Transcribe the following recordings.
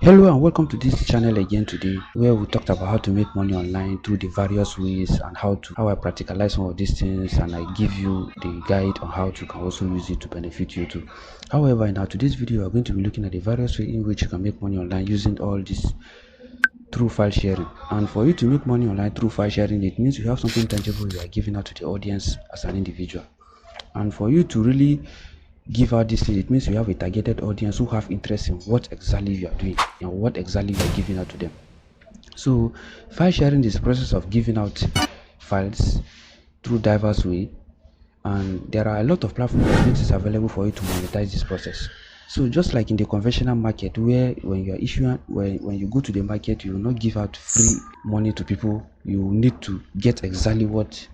Hello and welcome to this channel again today, where we talked about how to make money online through the various ways and how I practicalize some of these things, and I give you the guide on how you can also use it to benefit you too. However, in our today's video, we are going to be looking at the various ways in which you can make money online using all this through file sharing. And for you to make money online through file sharing, it means you have something tangible you are giving out to the audience as an individual. And for you to really give out this thing, it means you have a targeted audience who have interest in what exactly you are doing and what exactly you are giving out to them. So file sharing is the process of giving out files through diverse way, and there are a lot of platforms that makes it available for you to monetize this process. So just like in the conventional market, where when you are issuing when you go to the market, you will not give out free money to people. You need to get exactly what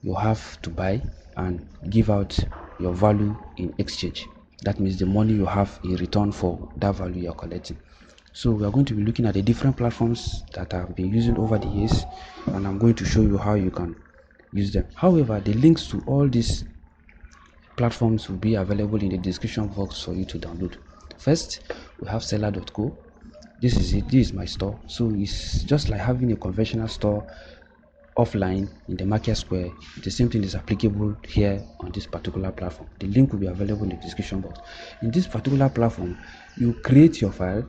you have to buy and give out your value in exchange. That means the money you have in return for that value you're collecting. So we are going to be looking at the different platforms that I've been using over the years, and I'm going to show you how you can use them. However, the links to all these platforms will be available in the description box for you to download. First, we have seller.co. This is it. This is my store. So it's just like having a conventional store offline in the market square. The same thing is applicable here on this particular platform. The link will be available in the description box. In this particular platform, you create your file,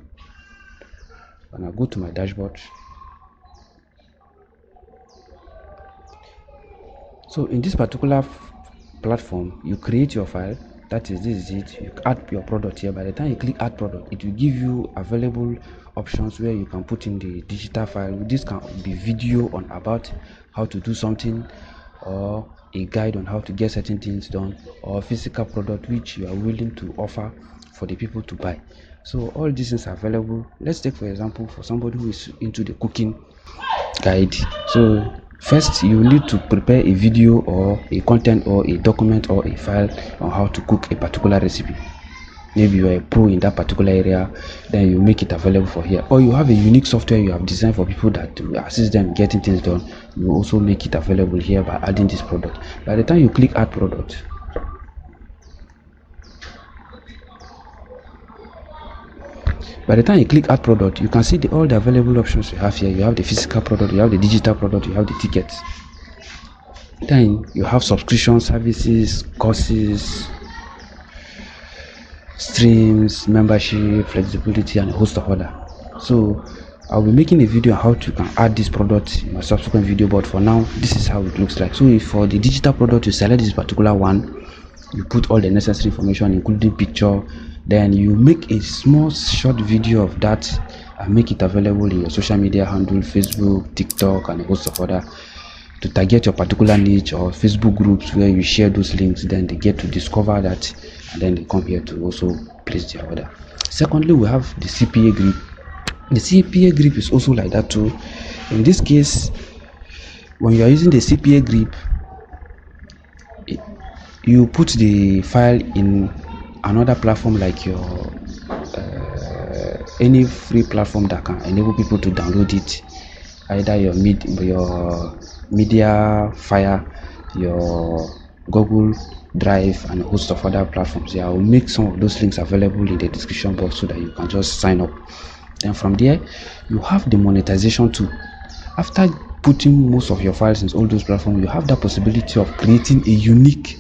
and I'll go to my dashboard. So in this particular platform, you create your file. That is, this is it. You add your product here. By the time you click add product, it will give you available options where you can put in the digital file. This can be video on about how to do something, or a guide on how to get certain things done, or physical product which you are willing to offer for the people to buy. So all these things are available. Let's take for example for somebody who is into the cooking guide. So first you need to prepare a video or a content or a document or a file on how to cook a particular recipe. Maybe you are a pro in that particular area, then you make it available for here. Or you have a unique software you have designed for people that will assist them getting things done. You also make it available here by adding this product. By the time you click add product, you can see all the available options you have here. You have the physical product, you have the digital product, you have the tickets. Then you have subscription services, courses, streams, membership, flexibility, and a host of other. So I'll be making a video on how you can add this product in a subsequent video, but for now this is how it looks like. So if for the digital product you select this particular one, you put all the necessary information including picture, then you make a small short video of that and make it available in your social media handle, Facebook, TikTok, and a host of other, to target your particular niche, or Facebook groups where you share those links. Then they get to discover that, and then they come here to also place their order. Secondly, we have the CPA grip. The CPA grip is also like that too. In this case, when you are using the CPA grip, you put the file in another platform like your any free platform that can enable people to download it, either your media fire, your Google Drive, and a host of other platforms. Yeah, I will make some of those links available in the description box so that you can just sign up. Then from there, you have the monetization too. After putting most of your files in all those platforms, you have that possibility of creating a unique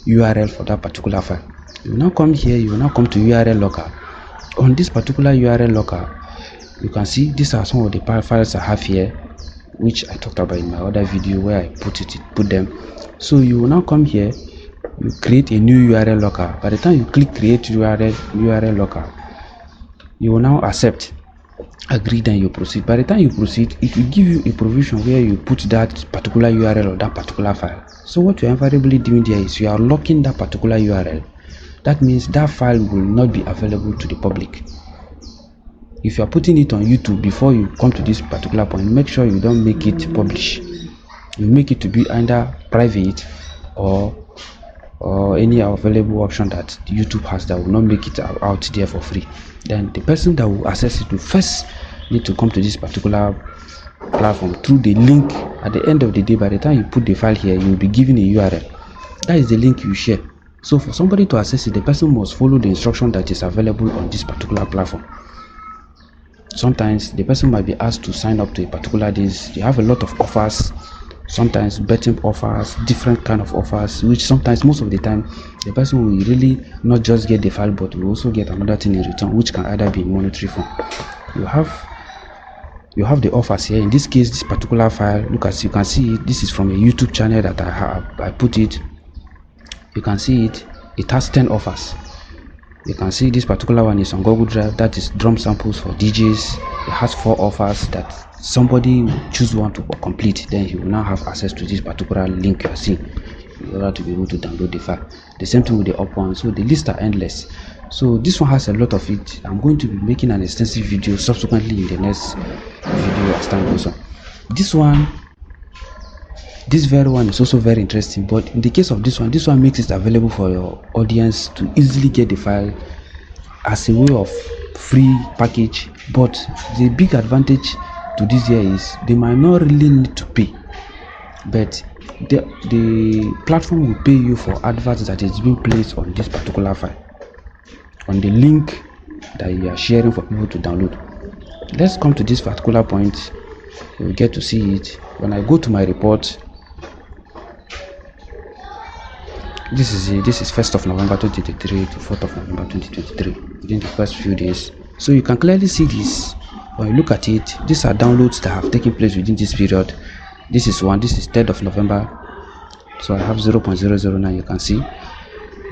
URL for that particular file. You will now come here, you will now come to URL locker. On this particular URL locker, you can see these are some of the files I have here, which I talked about in my other video where I put them. So you will now come here, you create a new URL locker. By the time you click create URL locker, you will now accept, agree, then you proceed. By the time you proceed, it will give you a provision where you put that particular URL or that particular file. So what you're invariably doing there is you are locking that particular URL. That means that file will not be available to the public. If you are putting it on YouTube, before you come to this particular point, make sure you don't make it publish. You make it to be either private or any available option that YouTube has that will not make it out there for free. Then the person that will access it will first need to come to this particular platform through the link. At the end of the day, by the time you put the file here, you will be given a URL. That is the link you share. So for somebody to access it, the person must follow the instruction that is available on this particular platform. Sometimes the person might be asked to sign up to a particular days. You have a lot of offers, sometimes betting offers, different kind of offers, which sometimes most of the time the person will really not just get the file but will also get another thing in return, which can either be in monetary form. You have the offers here. In this case, this particular file, look, as you can see, this is from a YouTube channel that I put it. You can see it has 10 offers. You can see this particular one is on Google Drive. That is drum samples for DJs. It has 4 offers that somebody will choose one to complete, then he will now have access to this particular link you are seeing in order to be able to download the file. The same thing with the up one. So the lists are endless. So this one has a lot of it. I'm going to be making an extensive video subsequently in the next video as time goes on. This very one is also very interesting, but in the case of this one makes it available for your audience to easily get the file as a way of free package. But the big advantage to this here is they might not really need to pay, but the platform will pay you for adverts that is being placed on this particular file, on the link that you are sharing for people to download. Let's come to this particular point. You'll get to see it when I go to my report. This is 1st of November 2023 to 4th of November 2023, within the first few days. So you can clearly see this. When you look at it, these are downloads that have taken place within this period. This is 3rd of November, so I have 0.009. You can see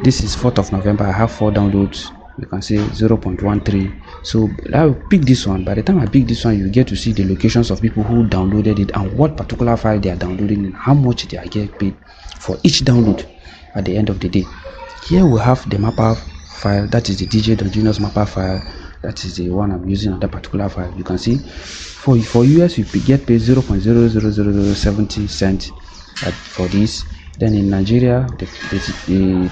this is 4th of November. I have 4 downloads. You can see 0.13. So I will pick this one. By the time I pick this one, you get to see the locations of people who downloaded it and what particular file they are downloading and how much they are getting paid for each download at the end of the day. Here we have the mapper file. That is the DJ.Genius mapper file. That is the one I'm using on that particular file. You can see for US you get paid 0.00070 cents for this. Then in Nigeria the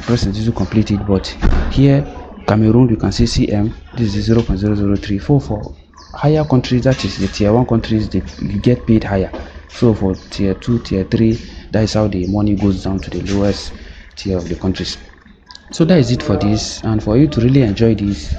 person is to complete it, but here Cameroon you can see CM, this is 0.0034. For higher countries, that is the tier 1 countries, you get paid higher. So for tier 2, tier 3, that is how the money goes down to the lowest tier of the countries. So that is it for this, and for you to really enjoy this,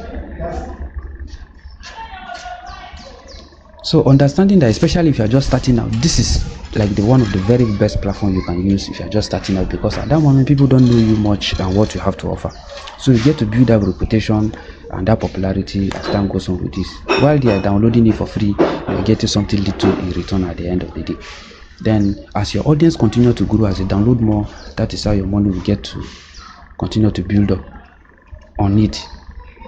so understanding that especially if you are just starting out, this is like the one of the very best platform you can use if you are just starting out, because at that moment people don't know you much and what you have to offer. So you get to build that reputation and that popularity as time goes on with this. While they are downloading it for free, you are getting something little in return at the end of the day. Then as your audience continue to grow, as you download more, that is how your money will get to continue to build up on it,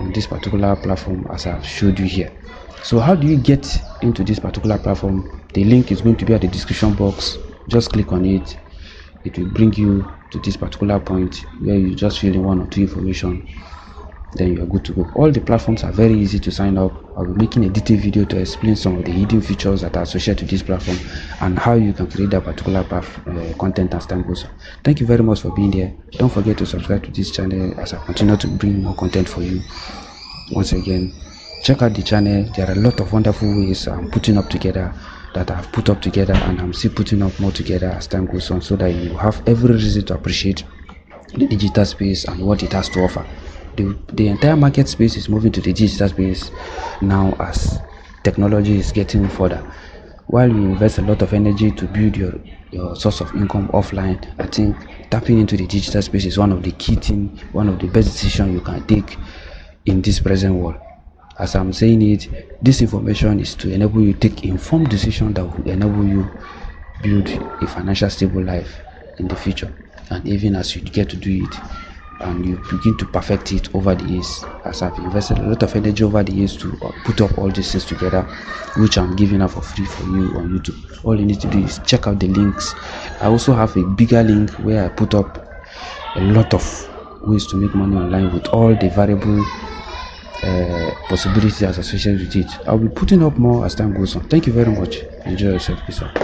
on this particular platform as I've showed you here. So how do you get into this particular platform? The link is going to be at the description box. Just click on it. It will bring you to this particular point where you just fill in 1 or 2 information, then you are good to go. All the platforms are very easy to sign up. I'll be making a detailed video to explain some of the hidden features that are associated to this platform and how you can create that particular content as time goes on. Thank you very much for being there. Don't forget to subscribe to this channel as I continue to bring more content for you. Once again, check out the channel. There are a lot of wonderful ways I'm putting up together, that I've put up together, and I'm still putting up more together as time goes on, so that you have every reason to appreciate the digital space and what it has to offer. The entire market space is moving to the digital space now as technology is getting further. While you invest a lot of energy to build your source of income offline, I think tapping into the digital space is one of the key things, one of the best decisions you can take in this present world. As I'm saying it, this information is to enable you take informed decisions that will enable you build a financial stable life in the future, and even as you get to do it and you begin to perfect it over the years, as I've invested a lot of energy over the years to put up all these things together, which I'm giving out for free for you on YouTube. All you need to do is check out the links. I also have a bigger link where I put up a lot of ways to make money online with all the variable possibilities associated with it. I'll be putting up more as time goes on. Thank you very much. Enjoy yourself. Peace out.